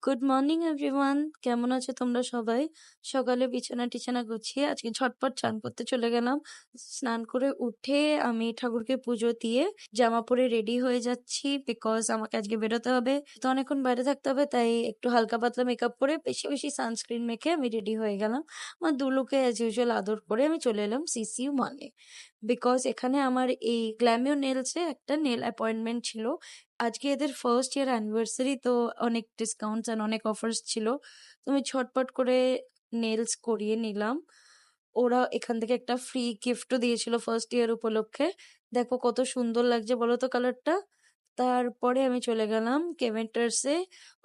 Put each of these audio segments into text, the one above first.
Good morning everyone, কেমন আছো তোমরা সবাই? সকালে বিছানা গুছিয়ে আজকে ঝটপট স্নান করতে চলে গেলাম। স্নান করে উঠে আমি ঠাকুরকে পুজো দিয়ে জামা পরে রেডি হয়ে যাচ্ছি, বিকজ আমাকে আজকে বেরোতে হবে, তো অনেকক্ষণ বাইরে থাকতে হবে, তাই একটু হালকা পাতলা মেকআপ করে বেশি বেশি সানস্ক্রিন মেখে আমি রেডি হয়ে গেলাম। আমার দুলুকে অ্যাজ ইউজুয়াল আদর করে আমি চলে এলাম সিসিউ মলে, বিকজ এখানে আমার এই গ্ল্যামিও নেলসে একটা নেল অ্যাপয়েন্টমেন্ট ছিল। আজকে এদের ফার্স্ট ইয়ার অ্যানিভার্সারি, তো অনেক ডিসকাউন্টস অ্যান্ড অনেক অফার্স ছিল। তো আমি ছটপট করে নেলস করিয়ে নিলাম। ওরা এখান থেকে একটা ফ্রি গিফটও দিয়েছিল ফার্স্ট ইয়ার উপলক্ষে। দেখো কত সুন্দর লাগছে বলো তো কালারটা। তারপরে আমি চলে গেলাম কেভেন্টার্সে,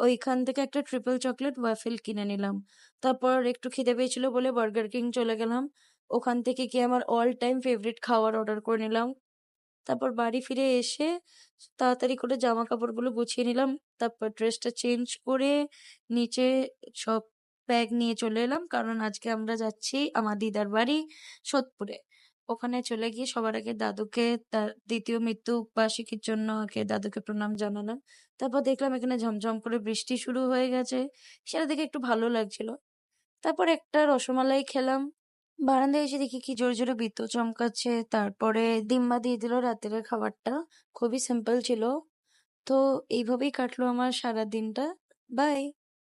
ওইখান থেকে একটা ট্রিপল চকলেট ওয়াফেল কিনে নিলাম। তারপর একটু খিদে পেয়েছিল বলে বার্গার কিং চলে গেলাম, ওখান থেকে গিয়ে আমার অল টাইম ফেভারিট খাবার অর্ডার করে নিলাম। তারপর বাড়ি ফিরে এসে তাড়াতাড়ি করে জামা কাপড়গুলো গুছিয়ে নিলাম। তারপর ড্রেসটা চেঞ্জ করে নিচে সব ব্যাগ নিয়ে চলে এলাম, কারণ আজকে আমরা যাচ্ছি আমার দিদার বাড়ি সোদপুরে। ওখানে চলে গিয়ে সবার আগে দাদুকে তার দ্বিতীয় মৃত্যু বার্ষিকীর জন্য আগে দাদুকে প্রণাম জানালাম। তারপর দেখলাম এখানে ঝমঝম করে বৃষ্টি শুরু হয়ে গেছে, সেটা দেখে একটু ভালো লাগছিল। তারপর একটা রসমালাই খেলাম। বারান্দায় এসে দেখি কি জোরে জোরে বিদ্যুৎ চমকাচ্ছে। তারপরে দিম্মা দিয়ে দিল রাতের খাবারটা, খুবই সিম্পল ছিল। তো এইভাবেই কাটলো আমার সারা দিনটা। বাই।